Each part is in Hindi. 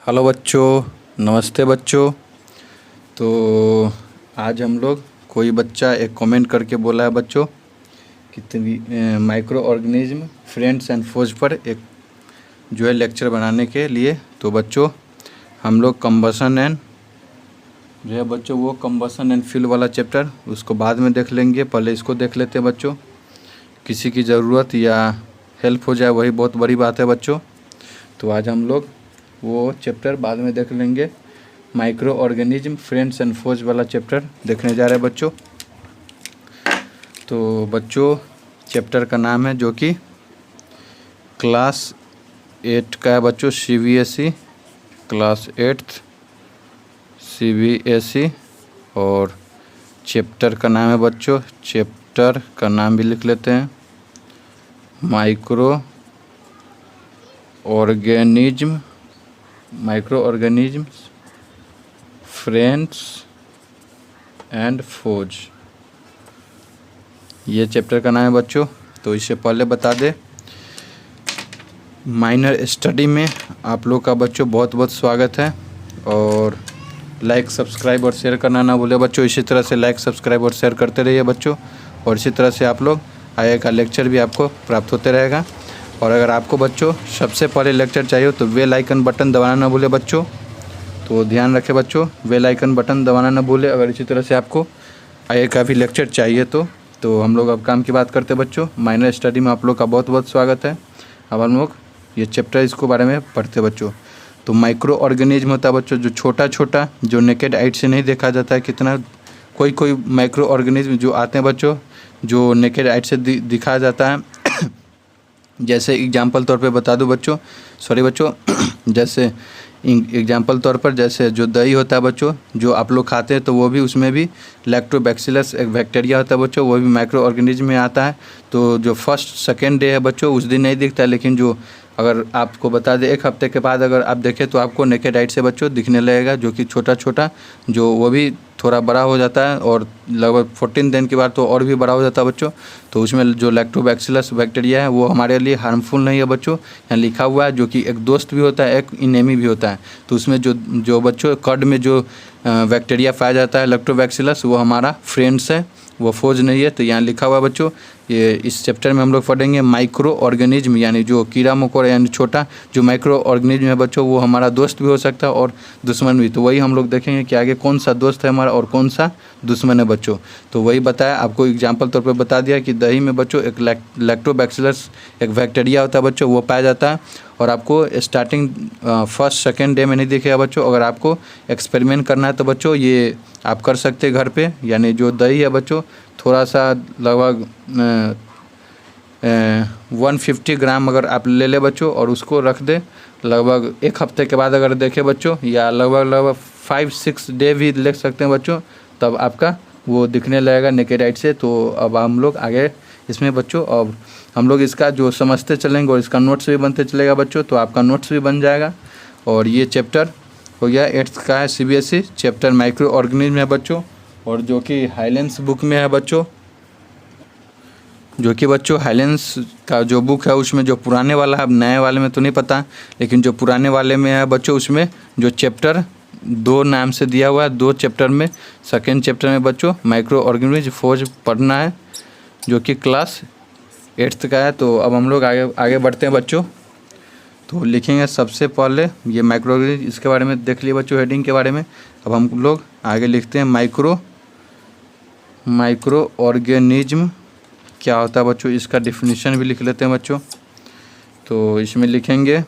हेलो बच्चों, नमस्ते बच्चों। तो आज हम लोग कोई बच्चा एक कमेंट करके बोला है बच्चों कि माइक्रो ऑर्गेनिज्म फ्रेंड्स एंड फोज पर एक जो है लेक्चर बनाने के लिए। तो बच्चों हम लोग कंबसन एंड जो है बच्चों वो कंबसन एंड फ्यूल वाला चैप्टर उसको बाद में देख लेंगे, पहले इसको देख लेते हैं बच्चों। किसी की ज़रूरत या हेल्प हो जाए वही बहुत बड़ी बात है बच्चों। तो आज हम लोग वो चैप्टर बाद में देख लेंगे। माइक्रो ऑर्गेनिज्म फ्रेंड्स एंड फोज वाला चैप्टर देखने जा रहे हैं बच्चों। तो बच्चों चैप्टर का नाम है जो कि क्लास 8 का है बच्चों, CBSE क्लास 8 CBSE। और चैप्टर का नाम है बच्चों, चैप्टर का नाम भी लिख लेते हैं, माइक्रो ऑर्गेनिज्म फ्रेंड्स एंड फोज, ये चैप्टर का नाम है बच्चों। तो इससे पहले बता दें, माइनर स्टडी में आप लोग का बच्चों बहुत बहुत स्वागत है। और लाइक सब्सक्राइब और शेयर करना ना भूले बच्चों। इसी तरह से लाइक सब्सक्राइब और शेयर करते रहिए बच्चों। और इसी तरह से आप लोग आगे का लेक्चर भी आपको प्राप्त होते रहेगा। और अगर आपको बच्चों सबसे पहले लेक्चर चाहिए तो बेल आइकन बटन दबाना ना भूले बच्चों। तो ध्यान रखें बच्चों, बेल आइकन बटन दबाना ना भूले अगर इसी तरह से आपको आगे का भी लेक्चर चाहिए तो हम लोग अब काम की बात करते हैं बच्चों। माइनर स्टडी में आप लोग का बहुत बहुत स्वागत है। अब हम लोग ये चैप्टर इसको बारे में पढ़ते हैं बच्चों। तो माइक्रो ऑर्गेनिज्म होता है बच्चों जो छोटा छोटा, जो नेकेड आइट से नहीं देखा जाता है कितना। कोई माइक्रो ऑर्गेनिज्म जो आते हैं बच्चों जो नेकेड आइट से दिखाया जाता है। जैसे एग्जाम्पल तौर पे बता दूं बच्चों, सॉरी बच्चों जैसे एग्जाम्पल तौर पर जैसे जो दही होता है बच्चों जो आप लोग खाते हैं तो वो भी उसमें भी लैक्टोबैक्सिलस एक बैक्टीरिया होता है बच्चों, वो भी माइक्रो ऑर्गेनिज्म में आता है। तो जो फर्स्ट सेकेंड डे है बच्चों उस दिन नहीं दिखता है, लेकिन जो अगर आपको बता दें 1 हफ्ते के बाद अगर आप देखें तो आपको नेकेड आइट से बच्चों दिखने लगेगा, जो कि छोटा छोटा जो वो भी थोड़ा बड़ा हो जाता है। और लगभग 14 दिन के बाद तो और भी बड़ा हो जाता है बच्चों। तो उसमें जो लैक्टोबैक्सिलस बैक्टीरिया है वो हमारे लिए हार्मफुल नहीं है बच्चों, यहाँ लिखा हुआ है, जो कि एक दोस्त भी होता है, एक इनेमी भी होता है। तो उसमें जो बच्चों कर्ड में जो बैक्टीरिया पाया जाता है लैक्टोबैक्सिलस वो हमारा फ्रेंड्स है, वो फोज नहीं है। तो यहाँ लिखा हुआ है बच्चों। ये इस चैप्टर में हम लोग पढ़ेंगे माइक्रो ऑर्गेनिज्म, यानी जो कीड़ा मकोड़ा यानी छोटा जो माइक्रो ऑर्गेनिज्म है बच्चों वो हमारा दोस्त भी हो सकता है और दुश्मन भी। तो वही हम लोग देखेंगे कि आगे कौन सा दोस्त है हमारा और कौन सा दुश्मन है बच्चों। तो वही बताया आपको, एग्जाम्पल तौर पर बता दिया कि दही में बच्चों एक लैक्टोबैक्सिलस एक बैक्टीरिया होता है बच्चों, वो पाया जाता है। और आपको स्टार्टिंग फर्स्ट सेकेंड डे में नहीं दिखेगा बच्चों। अगर आपको एक्सपेरिमेंट करना है तो बच्चों ये आप कर सकते हैं घर पे। यानी जो दही है बच्चों थोड़ा सा लगभग 150 ग्राम अगर आप ले बच्चों और उसको रख दे, लगभग 1 हफ्ते के बाद अगर देखें बच्चों, या लगभग 5-6 डे भी ले सकते हैं बच्चों, तब आपका वो दिखने लगेगा नेकेड आइट से। तो अब हम लोग आगे इसमें बच्चों अब हम लोग इसका जो समझते चलेंगे और इसका नोट्स भी बनते चलेगा बच्चों। तो आपका नोट्स भी बन जाएगा। और ये चैप्टर हो गया 8th का है, CBSE चैप्टर माइक्रो ऑर्गेनिज्म है बच्चों। और जो कि हाइलेंस बुक में है बच्चों, जो कि बच्चों हाइलेंस का जो बुक है उसमें जो पुराने वाला है, अब नए वाले में तो नहीं पता, लेकिन जो पुराने वाले में है बच्चों उसमें जो चैप्टर 2 नाम से दिया हुआ है, 2 चैप्टर में सेकेंड चैप्टर में बच्चों माइक्रो ऑर्गेनिज्म फोज पढ़ना है, जो कि क्लास 8th का है। तो अब हम लोग आगे बढ़ते हैं बच्चों। तो लिखेंगे सबसे पहले ये माइक्रो ऑर्गेनिज्म, इसके बारे में देख लिए बच्चों हेडिंग के बारे में। अब हम लोग आगे लिखते हैं माइक्रो ऑर्गेनिज्म क्या होता है बच्चों, इसका डिफिनीशन भी लिख लेते हैं बच्चों। तो इसमें लिखेंगे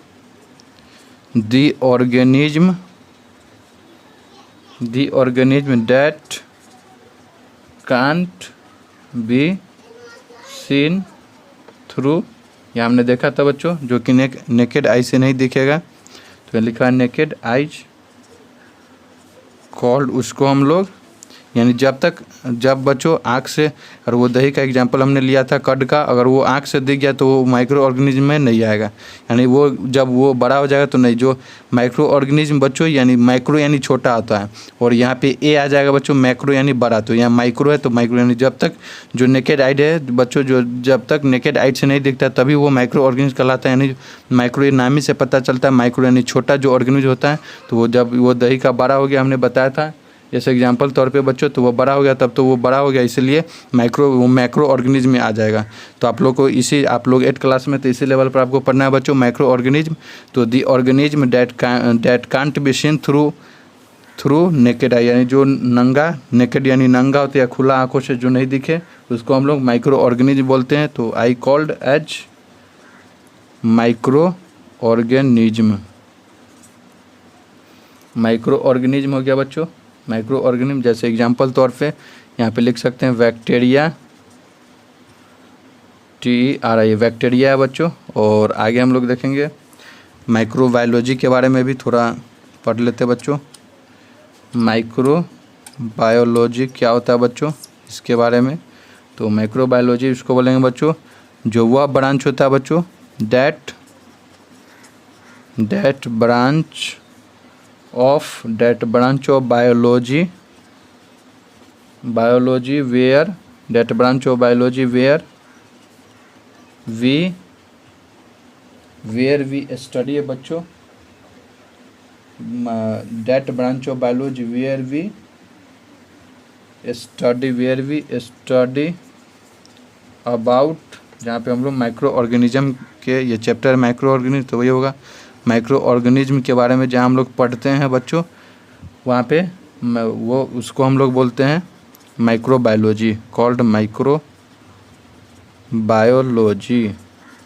the organism that can't be seen through, ये हमने देखा था बच्चों, जो कि नेकेड आई से नहीं दिखेगा। तो लिखा है नेकेड आइज कॉल्ड, उसको हम लोग यानी जब बच्चों आँख से, और वो दही का एग्जांपल हमने लिया था कर्ड का, अगर वो आँख से दिख गया तो वो माइक्रो ऑर्गेनिज्म में नहीं आएगा, यानी वो जब वो बड़ा हो जाएगा तो नहीं। जो माइक्रो ऑर्गेनिज्म बच्चों यानी माइक्रो यानी छोटा होता है, और यहाँ पे ए आ जाएगा बच्चों मैक्रो यानी बड़ा। तो यहाँ माइक्रो है तो माइक्रो यानी जब तक जो नेकेड आइड है बच्चों, जो जब तक नेकेड आइड से नहीं दिखता तभी वो माइक्रो ऑर्गेनिज्म कहलाता है। यानी माइक्रो ये नाम ही से पता चलता है, माइक्रो यानी छोटा जो ऑर्गेनिज्म होता है। तो वो जब वो दही का बड़ा हो गया, हमने बताया था जैसे एग्जाम्पल तौर पे बच्चों, तो वो बड़ा हो गया, तब तो वो बड़ा हो गया, इसलिए वो मैक्रो ऑर्गेनिज्म में आ जाएगा। तो आप लोग को आप लोग 8th क्लास में तो इसी लेवल पर आपको पढ़ना है बच्चों मैक्रो ऑर्गेनिज्म। तो दी organism that can't be seen through naked eye, यानी जो नंगा, नेकेड यानी नंगा होता है या खुला आंखों से जो नहीं दिखे, उसको हम लोग माइक्रो ऑर्गेनिज्म बोलते हैं। तो I called as micro organism. Micro organism हो गया बच्चों माइक्रो ऑर्गेनिज्म। जैसे एग्जांपल तौर पे यहाँ पे लिख सकते हैं बैक्टीरिया, TERI बैक्टीरिया है बच्चों। और आगे हम लोग देखेंगे माइक्रोबायोलॉजी के बारे में भी थोड़ा पढ़ लेते हैं बच्चों। माइक्रोबायोलॉजी क्या होता है बच्चों, इसके बारे में। तो माइक्रोबायोलॉजी इसको बोलेंगे बच्चों जो वह ब्रांच होता है बच्चों that branch of biology where we study है बच्चों, that branch of biology where we study about, जहाँ पे हम लोग माइक्रो ऑर्गेनिज्म के ये चैप्टर माइक्रो ऑर्गेनिज्म, तो वही होगा माइक्रो ऑर्गेनिज्म के बारे में जहाँ हम लोग पढ़ते हैं बच्चों, वहाँ पे वो उसको हम लोग बोलते हैं माइक्रोबायोलॉजी, कॉल्ड माइक्रोबायोलॉजी।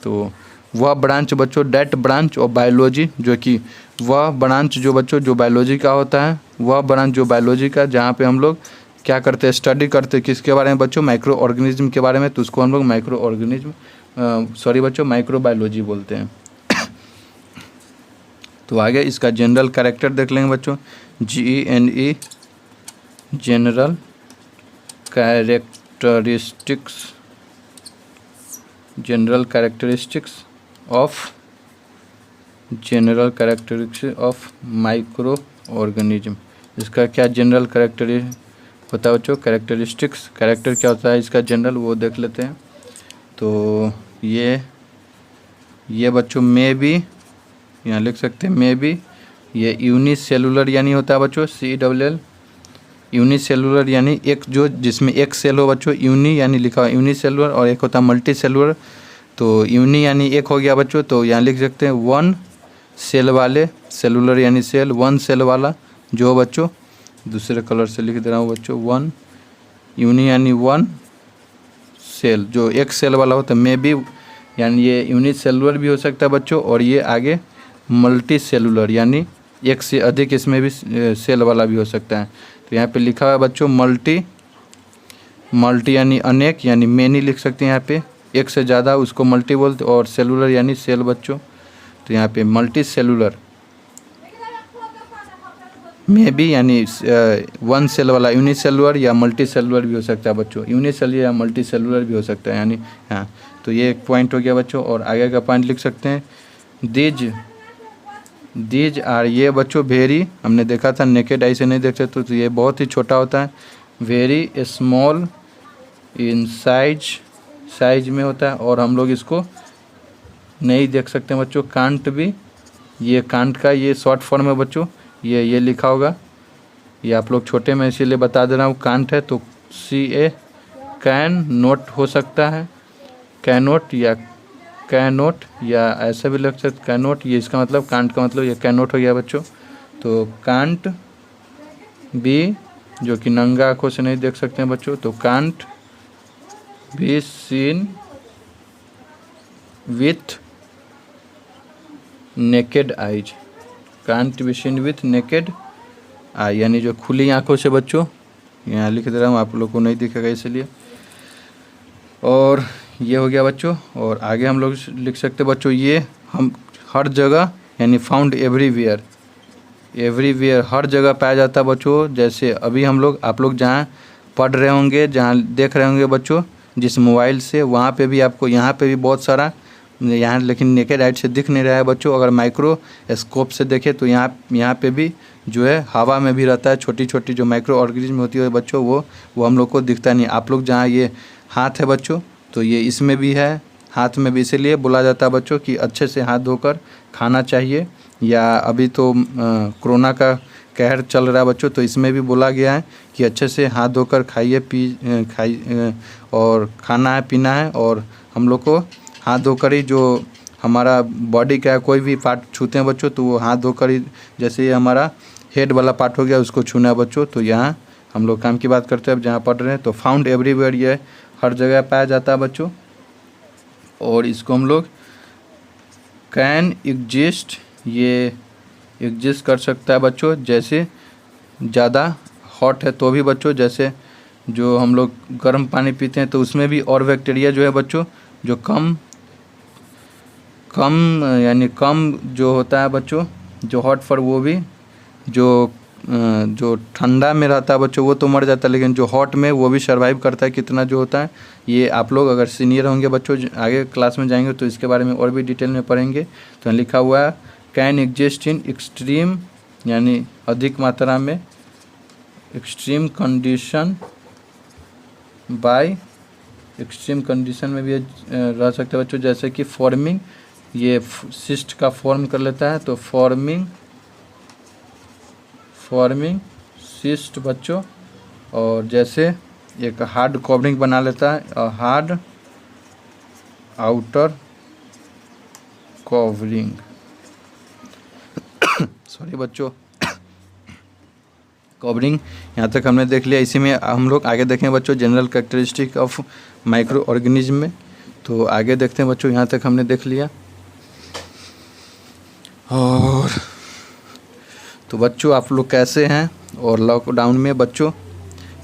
तो वह ब्रांच बच्चों डेट ब्रांच ऑफ बायोलॉजी, जो कि वह ब्रांच जो बच्चों जो बायोलॉजी का होता है, वह ब्रांच जो बायोलॉजी का जहाँ पे हम लोग क्या करते हैं, स्टडी करते हैं किसके बारे में बच्चों, माइक्रो ऑर्गेनिज्म के बारे में। तो उसको हम लोग माइक्रोबायोलॉजी बोलते हैं। तो आगे इसका जनरल कैरेक्टर देख लेंगे बच्चों, GENE general characteristics of micro organism. इसका क्या जनरल कैरेक्टर होता है बच्चों, कैरेक्टरिस्टिक्स, कैरेक्टर क्या होता है इसका जनरल, वो देख लेते हैं। तो ये बच्चों में भी यहाँ लिख सकते हैं, में भी ये यूनिसेलुलर यानी होता है बच्चों CELL, यूनिसेलुलर यानी एक जो जिसमें एक सेल हो बच्चों, यूनी यानी लिखा हुआ यूनिसेलुलर, और एक होता है मल्टी सेलुलर। तो यूनी यानी एक हो गया बच्चों, तो यहाँ लिख सकते हैं 1 सेल वाले, सेलुलर यानी सेल, 1 सेल वाला जो बच्चों, दूसरे कलर से लिख दे रहा हूँ बच्चों, 1 यूनी यानी 1 सेल जो एक सेल वाला होता है। में भी यानी ये यूनिसेलुलर भी हो सकता है बच्चों, और ये आगे मल्टी सेलुलर यानी एक से अधिक इसमें भी सेल वाला भी हो सकता है। तो यहाँ पे लिखा हुआ है बच्चों मल्टी यानी अनेक, यानी मेनी लिख सकते हैं यहाँ पे, एक से ज़्यादा उसको मल्टी बोलते, और सेलुलर यानी सेल बच्चों। तो यहाँ पे मल्टी सेलुलर में भी यानी 1 सेल वाला यूनिसेलुलर या मल्टी सेलुलर भी हो सकता है बच्चों, यूनिसेलुलर या मल्टी सेलुलर भी हो सकता है यानी। हाँ, तो ये एक पॉइंट हो गया बच्चों। और आगे का पॉइंट लिख सकते हैं दीज आर, ये बच्चों वेरी, हमने देखा था नेकेड आई से नहीं देख सकते, तो ये बहुत ही छोटा होता है, वेरी स्मॉल इन साइज में होता है, और हम लोग इसको नहीं देख सकते हैं बच्चों, कांट भी, ये कांट का ये शॉर्ट फॉर्म है बच्चों, ये लिखा होगा, ये आप लोग छोटे में इसीलिए बता दे रहा हूँ, कांट है। तो CA कैन नोट हो सकता है, कैनोट या ऐसा भी लग सकता है कैनोट, ये इसका मतलब कांट का मतलब ये कैनोट हो गया बच्चों। तो कांट भी, जो कि नंगा आँखों से नहीं देख सकते हैं बच्चों, तो can't be seen with naked eyes, can't be seen with naked eye, यानी जो खुली आँखों से बच्चों, यहाँ लिख दे रहा हूँ, आप लोग को नहीं दिखेगा इसलिए। और ये हो गया बच्चों। और आगे हम लोग लिख सकते बच्चों, ये हम हर जगह यानी फाउंड एवरीवेयर, एवरीवेयर, हर जगह पाया जाता है बच्चों। जैसे अभी हम लोग, आप लोग जहाँ पढ़ रहे होंगे, जहाँ देख रहे होंगे बच्चों जिस मोबाइल से, वहाँ पे भी आपको, यहाँ पे भी बहुत सारा, यहाँ लेकिन नेकेड आइट से दिख नहीं रहा है बच्चों। अगर माइक्रोस्कोप से देखें तो यहाँ पे भी जो है हवा में भी रहता है, छोटी छोटी जो माइक्रो ऑर्गेनिज्म होती है बच्चों, वो हम लोग को दिखता नहीं। आप लोग जहाँ ये हाथ है बच्चों, तो ये इसमें भी है, हाथ में भी, इसीलिए बोला जाता है बच्चों कि अच्छे से हाथ धोकर खाना चाहिए। या अभी तो कोरोना का कहर चल रहा है बच्चों, तो इसमें भी बोला गया है कि अच्छे से हाथ धोकर खाइए और खाना है, पीना है। और हम लोग को हाथ धोकर ही, जो हमारा बॉडी का कोई भी पार्ट छूते हैं बच्चों, तो वो हाथ धोकर ही, जैसे ये हमारा हेड वाला पार्ट हो गया, उसको छूना है बच्चों। तो यहाँ हम लोग काम की बात करते हैं, अब जहाँ पढ़ रहे हैं, तो फाउंड एवरीवेयर, ये हर जगह पाया जाता है बच्चों। और इसको हम लोग कैन एग्जिस्ट, ये एग्जिस्ट कर सकता है बच्चों। जैसे ज़्यादा हॉट है तो भी बच्चों, जैसे जो हम लोग गर्म पानी पीते हैं तो उसमें भी और बैक्टीरिया जो है बच्चों, जो कम यानी कम जो होता है बच्चों, जो हॉट फॉर, वो भी जो ठंडा में रहता है बच्चों वो तो मर जाता है, लेकिन जो हॉट में वो भी सर्वाइव करता है कितना जो होता है। ये आप लोग अगर सीनियर होंगे बच्चों, आगे क्लास में जाएंगे तो इसके बारे में और भी डिटेल में पढ़ेंगे। तो लिखा हुआ है कैन एग्जिस्ट इन एक्सट्रीम, यानी अधिक मात्रा में, extreme condition bye, extreme condition में भी रह सकते हैं बच्चों। जैसे कि फॉर्मिंग, ये सिस्ट का फॉर्म कर लेता है, तो फॉर्मिंग सिस्ट बच्चों। और जैसे एक हार्ड कवरिंग बना लेता है, हार्ड आउटर कवरिंग सॉरी बच्चों, कवरिंग यहाँ तक हमने देख लिया। इसी में हम लोग आगे देखें बच्चों general characteristic of micro organism में। तो आगे देखते हैं बच्चों, यहाँ तक हमने देख लिया। और तो बच्चों आप लोग कैसे हैं, और लॉकडाउन में बच्चों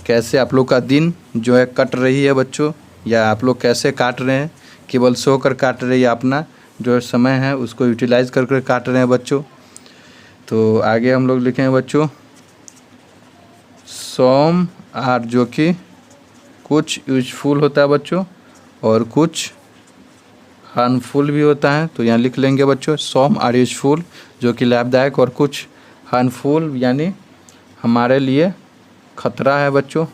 कैसे आप लोग का दिन जो है कट रही है बच्चों, या आप लोग कैसे काट रहे हैं, केवल सोकर काट रहे हैं या अपना जो समय है उसको यूटिलाइज कर काट रहे हैं बच्चों। तो आगे हम लोग लिखेंगे बच्चों सम आर, जो कि कुछ यूजफुल होता है बच्चों और कुछ हार्मफुल भी होता है। तो यहाँ लिख लेंगे बच्चों सम आर यूजफुल, जो कि लाभदायक, और कुछ हार्मफुल यानी हमारे लिए खतरा है बच्चों।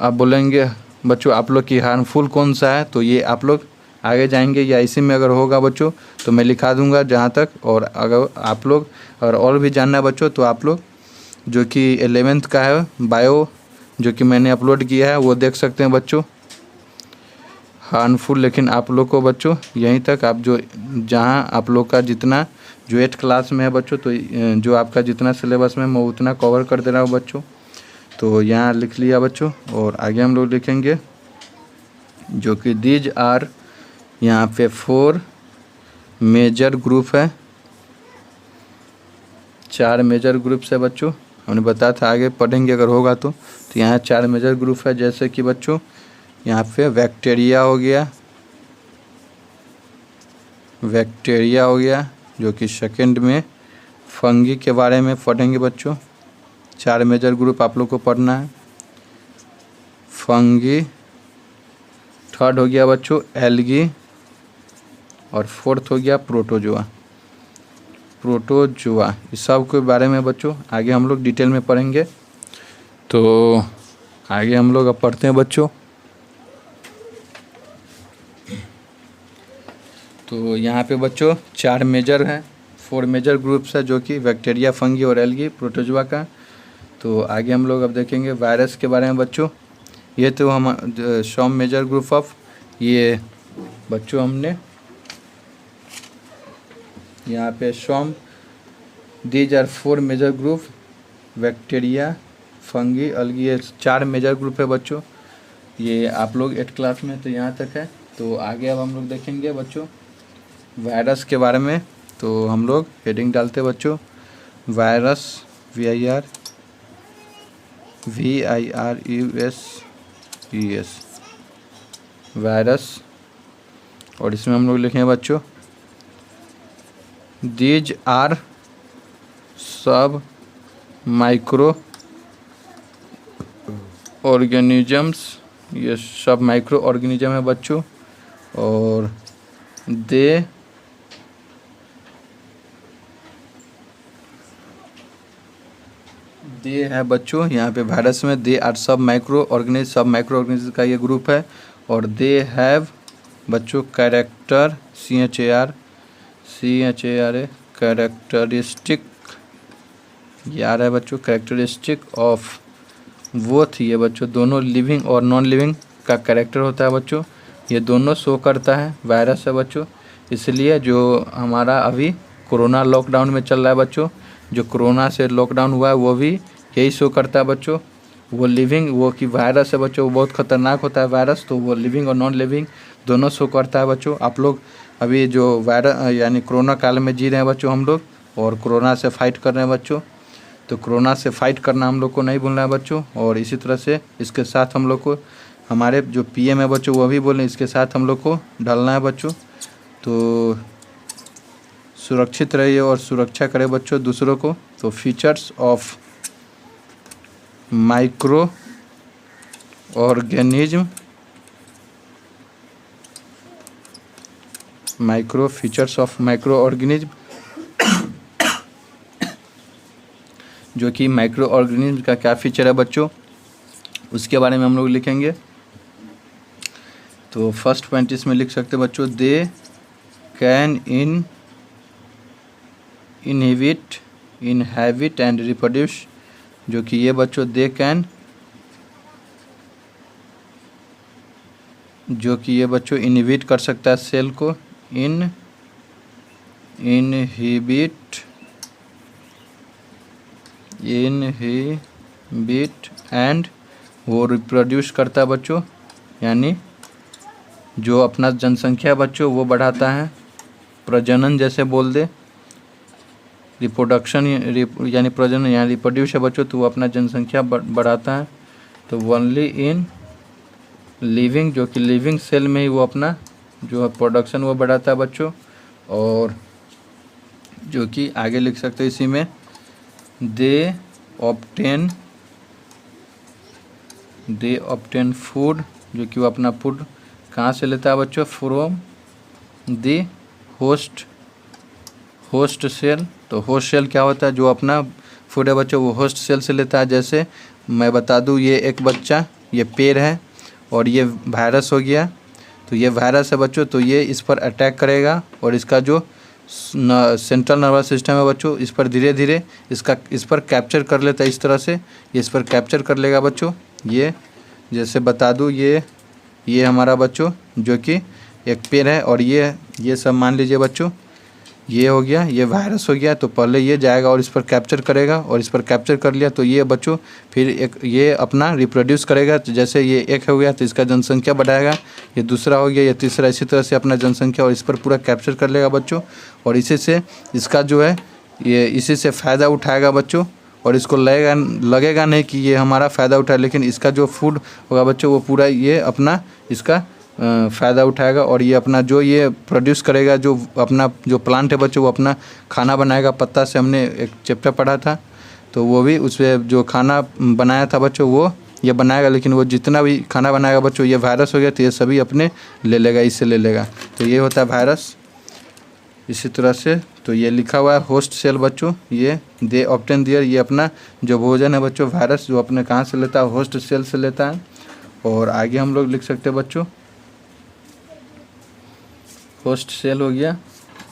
आप बोलेंगे बच्चों आप लोग की हार्मफुल कौन सा है, तो ये आप लोग आगे जाएंगे, या इसी में अगर होगा बच्चों तो मैं लिखा दूंगा जहाँ तक। और अगर आप लोग और भी जानना है बच्चों, तो आप लोग जो कि 11th का है बायो, जो कि मैंने अपलोड किया है, वो देख सकते हैं बच्चों, हार्मफुल। लेकिन आप लोग को बच्चों यहीं तक, आप जो जहाँ आप लोग का जितना जो 8th क्लास में है बच्चों, तो जो आपका जितना सिलेबस में मैं उतना कवर कर दे रहा हूँ बच्चों। तो यहाँ लिख लिया बच्चों। और आगे हम लोग लिखेंगे जो कि दीज आर, यहाँ पे 4 मेजर ग्रुप है, 4 मेजर ग्रुप है बच्चों। हमने बताया था आगे पढ़ेंगे अगर होगा तो यहाँ 4 मेजर ग्रुप है। जैसे कि बच्चों यहाँ पे बैक्टीरिया हो गया, जो कि सेकंड में फंगी के बारे में पढ़ेंगे बच्चों। 4 मेजर ग्रुप आप लोग को पढ़ना है, फंगी, थर्ड हो गया बच्चों एल्गी, और फोर्थ हो गया प्रोटोजोआ। इस सब के बारे में बच्चों आगे हम लोग डिटेल में पढ़ेंगे। तो आगे हम लोग अब पढ़ते हैं बच्चों। तो यहाँ पे बच्चों 4 मेजर हैं, 4 मेजर ग्रुप्स है, जो कि बैक्टीरिया, फंगी और एल्गी, प्रोटोजोआ का। तो आगे हम लोग अब देखेंगे वायरस के बारे में बच्चों। ये तो हम सम मेजर ग्रुप ऑफ, ये बच्चों हमने यहाँ पे some, these are 4 major group, bacteria, fungi, algae, ये 4 मेजर ग्रुप है बच्चों। ये आप लोग 8th क्लास में तो यहाँ तक है। तो आगे अब हम लोग देखेंगे बच्चों वायरस के बारे में। तो हम लोग हेडिंग डालते हैं बच्चों वायरस, VIRUS वायरस। और इसमें हम लोग लिखेंगे बच्चों दीज आर सब माइक्रो ऑर्गेनिजम्स, ये सब माइक्रो ऑर्गेनिज्म है बच्चों। और दे है बच्चों, यहाँ पे वायरस में दे आर सब माइक्रो ऑर्गेनिज्म का ये ग्रुप है। और दे हैव बच्चों कैरेक्टर CHAR है कैरेक्टरिस्टिक, यार है बच्चों कैरेक्टरिस्टिक ऑफ बोथ, ये बच्चों दोनों लिविंग और नॉन लिविंग का कैरेक्टर होता है बच्चों, ये दोनों शो करता है वायरस है बच्चों। इसलिए जो हमारा अभी कोरोना लॉकडाउन में चल रहा है बच्चों, जो कोरोना से लॉकडाउन हुआ है वो भी यही शो करता है बच्चों। वो लिविंग वो कि वायरस है बच्चों, वो बहुत ख़तरनाक होता है वायरस, तो वो लिविंग और नॉन लिविंग दोनों शो करता है बच्चों। आप लोग अभी जो वायरस यानी कोरोना काल में जी रहे हैं बच्चों हम लोग, और कोरोना से फाइट कर रहे हैं बच्चों, तो कोरोना से फाइट करना हम लोग को नहीं भूलना है बच्चों। और इसी तरह से इसके साथ हम लोग को हमारे जो PM है बच्चों वो भी बोले, इसके साथ हम लोग को ढलना है बच्चों। तो सुरक्षित रहिए और सुरक्षा करें बच्चों दूसरों को। तो features of micro organism, features of micro organism, जो कि माइक्रो ऑर्गेनिज्म का क्या फीचर है बच्चों, उसके बारे में हम लोग लिखेंगे। तो फर्स्ट पॉइंट इसमें लिख सकते हैं बच्चों, they can inhabit and reproduce, जो कि ये बच्चों दे कैन, जो कि ये बच्चों इनहिबिट कर सकता है सेल को, इनहिबिट एंड वो रिप्रोड्यूस करता है बच्चों, यानी जो अपना जनसंख्या बच्चों वो बढ़ाता है, प्रजनन जैसे बोल दे, रिप्रोडक्शन यानी प्रजनन यहाँ रिप्रोड्यूस है बच्चों, तो वो अपना जनसंख्या बढ़ाता है। तो ओनली इन लिविंग, जो कि लिविंग सेल में ही वो अपना जो है प्रोडक्शन वो बढ़ाता है बच्चों। और जो कि आगे लिख सकते हैं इसी में, दे ऑब्टेन फूड, जो कि वो अपना फूड कहाँ से लेता है बच्चों, फ्रॉम द होस्ट सेल। तो होस्ट सेल क्या होता है, जो अपना फूड है बच्चों वो होस्ट सेल से लेता है। जैसे मैं बता दूं, ये एक बच्चा, ये पेड़ है और ये वायरस हो गया, तो ये वायरस है बच्चों, तो ये इस पर अटैक करेगा और इसका जो सेंट्रल नर्वस सिस्टम है बच्चों, इस पर धीरे धीरे इस पर कैप्चर कर लेता है। इस तरह से ये इस पर कैप्चर कर लेगा बच्चों। ये जैसे बता दूं, ये हमारा बच्चों जो कि एक पेड़ है, और ये सब मान लीजिए बच्चों, ये हो गया, ये वायरस हो गया, तो पहले ये जाएगा और इस पर कैप्चर करेगा, और इस पर कैप्चर कर लिया तो ये बच्चों फिर ये अपना रिप्रोड्यूस करेगा। तो जैसे ये एक हो गया तो इसका जनसंख्या बढ़ाएगा, ये दूसरा हो गया, ये तीसरा, इसी तरह से अपना जनसंख्या और इस पर पूरा कैप्चर कर लेगा बच्चों। और इसी से इसका जो है ये इसी से फ़ायदा उठाएगा बच्चों, और इसको लगेगा नहीं कि ये हमारा फ़ायदा उठाए, लेकिन इसका जो फूड होगा बच्चों वो पूरा ये अपना इसका फ़ायदा उठाएगा, और ये अपना जो ये प्रोड्यूस करेगा, जो अपना जो प्लांट है बच्चों वो अपना खाना बनाएगा। पत्ता से हमने एक चैप्टर पढ़ा था, तो वो भी उसमें जो खाना बनाया था बच्चों वो ये बनाएगा, लेकिन वो जितना भी खाना बनाएगा बच्चों, ये वायरस हो गया तो ये सभी अपने ले लेगा, इससे ले लेगा। तो ये होता है वायरस। इसी तरह से तो ये लिखा हुआ है होस्ट सेल बच्चों, ये दे ऑब्टेन देयर, ये अपना जो भोजन है बच्चों वायरस जो अपने कहाँ से लेता है, होस्ट सेल से लेता है। और आगे हम लोग लिख सकते हैं बच्चों, होस्ट सेल हो गया,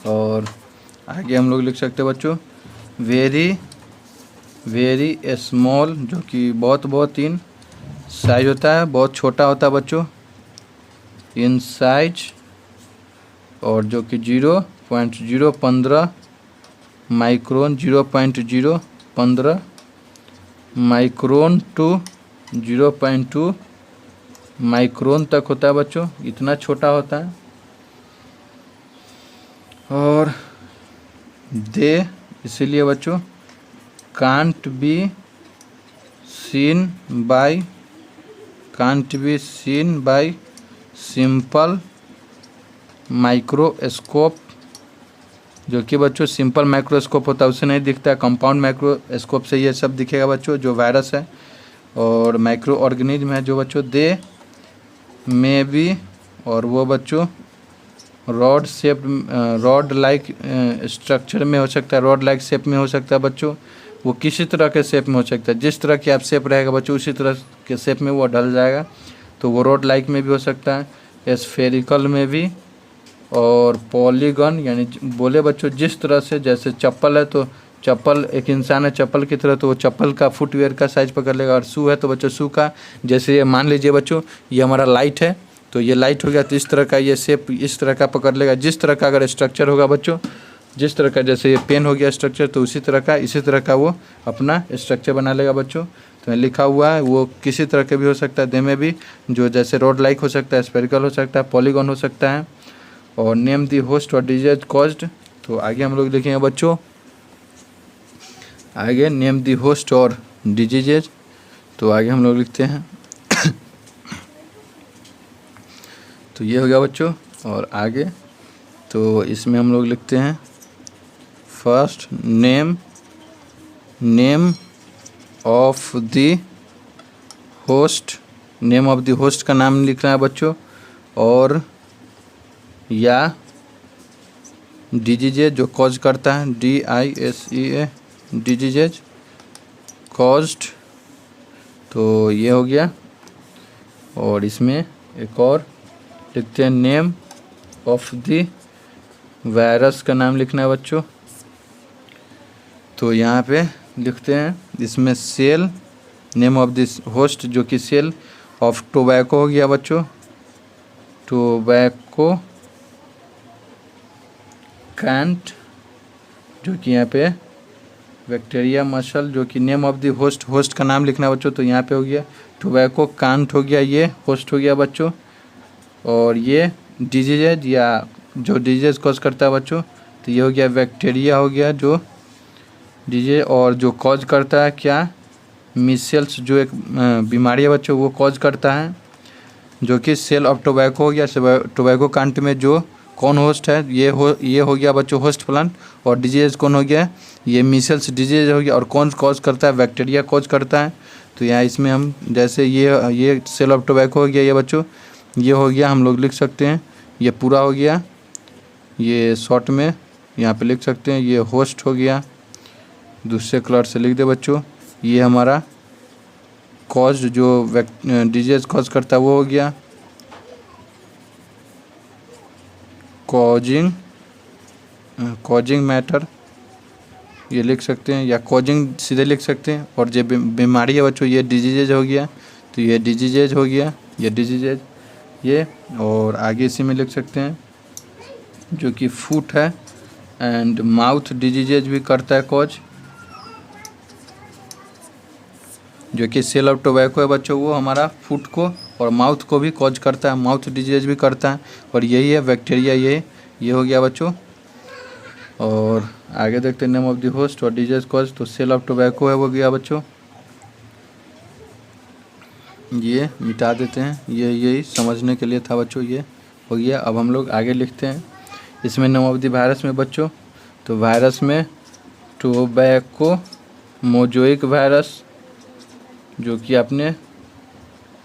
और आगे हम लोग लिख सकते हैं बच्चों वेरी स्मॉल, जो कि बहुत इन साइज होता है, बहुत छोटा होता है बच्चों इन साइज, और जो कि 0.015 माइक्रोन, 0.015 माइक्रोन टू 0.2 माइक्रोन तक होता है बच्चों, इतना छोटा होता है। और दे इसीलिए बच्चों can't be seen bye simple microscope, जो कि बच्चों सिंपल माइक्रोस्कोप होता है उससे नहीं दिखता है, कंपाउंड माइक्रोस्कोप से ये सब दिखेगा बच्चों जो वायरस है और माइक्रो ऑर्गेनिज्म है जो बच्चों दे में भी, और वो बच्चों रॉड लाइक स्ट्रक्चर में हो सकता है, रॉड लाइक शेप में हो सकता है बच्चों। वो किसी तरह के शेप में हो सकता है, जिस तरह की आप शेप रहेगा बच्चों उसी तरह के शेप में वो ढल जाएगा। तो वो रॉड लाइक में भी हो सकता है, स्फेरिकल में भी, और पॉलीगन यानी बोले बच्चों जिस तरह से, जैसे चप्पल है तो चप्पल एक इंसान है चप्पल की तरह, तो वो चप्पल का फुटवेयर का साइज पकड़ लेगा। और शू है तो बच्चों शू का, जैसे ये मान लीजिए बच्चों ये हमारा लाइट है तो ये लाइट हो गया, तो इस तरह का ये शेप इस तरह का पकड़ लेगा। जिस तरह का अगर स्ट्रक्चर होगा बच्चों, जिस तरह का जैसे ये पेन हो गया स्ट्रक्चर, तो इसी तरह का वो अपना स्ट्रक्चर बना लेगा बच्चों। तो लिखा हुआ है वो किसी तरह के भी हो सकता है, दे में भी, जो जैसे रोड लाइक हो सकता है, स्पेरिकल हो सकता है, पॉलीगॉन हो सकता है। और नेम दी होस्ट और डिजीज कॉज्ड, तो आगे हम लोग लिखेंगे बच्चों, आगे नेम दी होस्ट और डिजीजेज, तो आगे हम लोग लिखते हैं तो ये हो गया बच्चों। और आगे तो इसमें हम लोग लिखते हैं first name of the host, name of the host का नाम लिखना है बच्चों, और या डिजीजेज जो कॉज करता है, DISEA डिजीजेज कॉज्ड, तो ये हो गया। और इसमें एक और लिखते हैं नेम ऑफ द वायरस का नाम लिखना है बच्चों, तो यहाँ पे लिखते हैं इसमें cell, name of this host जो कि सेल ऑफ टोबैको हो गया बच्चों, टोबैको कैंट, जो कि यहाँ पे बैक्टीरिया मसल, जो कि नेम ऑफ द होस्ट का नाम लिखना है बच्चों, तो यहाँ पे हो गया टोबैको कांट हो गया, ये होस्ट हो गया बच्चों। और ये डिजीजेज या जो डिजीज कॉज करता है बच्चों, तो ये हो गया बैक्टीरिया हो गया जो डिजीज, और जो कॉज करता है क्या, मीसल्स जो एक बीमारी है बच्चों वो कॉज करता है, जो कि सेल ऑफ टोबैको हो गया। टोबैको कांट में जो कौन होस्ट है, ये हो गया बच्चों होस्ट प्लांट। और डिजीज कौन हो गया, ये मीसल्स डिजीज हो गया। और कौन कॉज करता है, बैक्टीरिया कॉज करता है। तो यहाँ इसमें हम जैसे ये सेल ऑफ टोबैको हो गया ये बच्चों, ये हो गया, हम लोग लिख सकते हैं ये पूरा हो गया, ये शॉर्ट में यहाँ पे लिख सकते हैं ये होस्ट हो गया, दूसरे कलर से लिख दे बच्चों। ये हमारा कॉज जो डिजीज कॉज करता है वो हो गया कॉजिंग मैटर, ये लिख सकते हैं, या कॉजिंग सीधे लिख सकते हैं। और जो बीमारी है बच्चों ये डिजीजेज हो गया, तो ये डिजीजेज हो गया, ये डिजीजेज ये। और आगे इसी में लिख सकते हैं जो कि फुट है एंड माउथ डिजीजेज भी करता है कॉज, जो कि सेल ऑफ टोबैको है बच्चों वो हमारा फुट को और माउथ को भी कॉज करता है, माउथ डिजीज भी करता है। और यही है बैक्टीरिया, ये हो गया बच्चों। और आगे देखते हैं नेम ऑफ द होस्ट और डिजीज कॉज, तो सेल ऑफ टोबैको है वो गया बच्चों, ये मिटा देते हैं, ये यही समझने के लिए था बच्चों, ये हो गया। अब हम लोग आगे लिखते हैं इसमें नेम ऑफ द वायरस में बच्चों, तो वायरस में टोबैको मोज़ेइक वायरस, जो कि आपने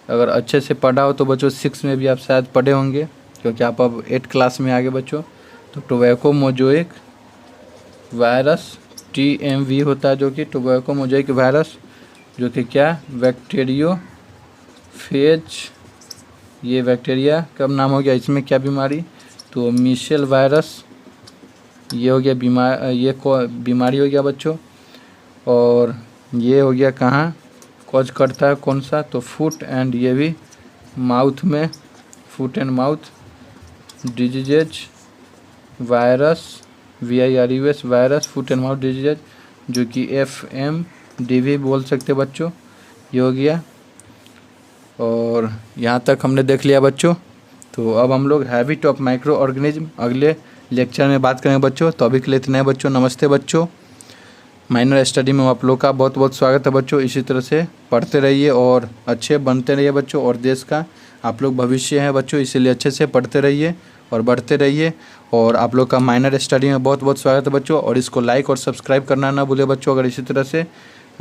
अगर अच्छे से पढ़ा हो तो बच्चों 6 में भी आप शायद पढ़े होंगे, क्योंकि आप अब 8 क्लास में आगे बच्चों। तो टोबैको मोज़ेइक वायरस TMV होता है, जो कि टोबैको मोज़ेइक वायरस, जो कि क्या बैक्टीरियोफेज, ये बैक्टीरिया का नाम हो गया। इसमें क्या बीमारी, तो मीसल वायरस, ये हो गया बीमारी हो गया बच्चों। और ये हो गया कहाँ कॉज करता है कौन सा, तो फुट एंड, ये भी माउथ में, foot and mouth diseases virus, VIRUS virus, foot and mouth diseases, जो कि FMDV बोल सकते बच्चों, ये हो गया। और यहाँ तक हमने देख लिया बच्चों। तो अब हम लोग हैबिट ऑफ माइक्रो ऑर्गेनिज्म अगले लेक्चर में बात करेंगे बच्चों। तो अभी के लिए इतना है बच्चों, नमस्ते बच्चों। माइनर स्टडी में आप लोग का बहुत बहुत स्वागत है बच्चों। इसी तरह से पढ़ते रहिए और अच्छे बनते रहिए बच्चों, और देश का आप लोग भविष्य है बच्चों, इसीलिए अच्छे से पढ़ते रहिए और बढ़ते रहिए। और आप लोग का माइनर स्टडी में बहुत बहुत स्वागत है बच्चों। और इसको लाइक और सब्सक्राइब करना ना भूले बच्चों। अगर इसी तरह से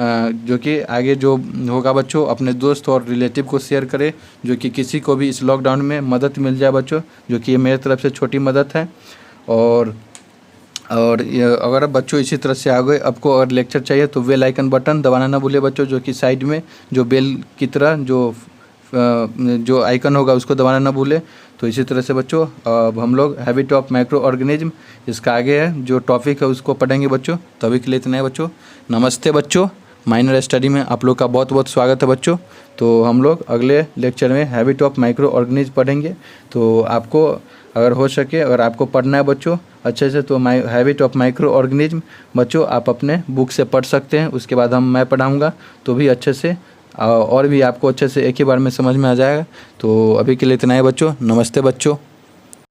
जो कि आगे जो होगा बच्चों, अपने दोस्त और रिलेटिव को शेयर करें, जो कि किसी को भी इस लॉकडाउन में मदद मिल जाए बच्चों, जो कि ये मेरे तरफ से छोटी मदद है। और ये अगर बच्चों इसी तरह से आगे आपको अगर लेक्चर चाहिए तो बेल आइकन बटन दबाना ना भूले बच्चों, जो कि साइड में जो बेल की तरह जो आइकन होगा उसको दबाना ना भूले। तो इसी तरह से बच्चों अब हम लोग हैबिट ऑफ माइक्रो ऑर्गेनिज्म इसका आगे है जो टॉपिक है उसको पढ़ेंगे बच्चों। तो अभी के लिए इतना है बच्चों। नमस्ते बच्चों, माइनर स्टडी में आप लोग का बहुत बहुत स्वागत है बच्चों। तो हम लोग अगले लेक्चर में हैबिट ऑफ माइक्रो ऑर्गेनिज्म पढ़ेंगे। तो आपको अगर हो सके, अगर आपको पढ़ना है बच्चों अच्छे से, तो हैबिट ऑफ माइक्रो ऑर्गेनिज्म बच्चों आप अपने बुक से पढ़ सकते हैं। उसके बाद मैं पढ़ाऊँगा तो भी अच्छे से और भी आपको अच्छे से एक ही बार में समझ में आ जाएगा। तो अभी के लिए इतना है बच्चों। नमस्ते बच्चों।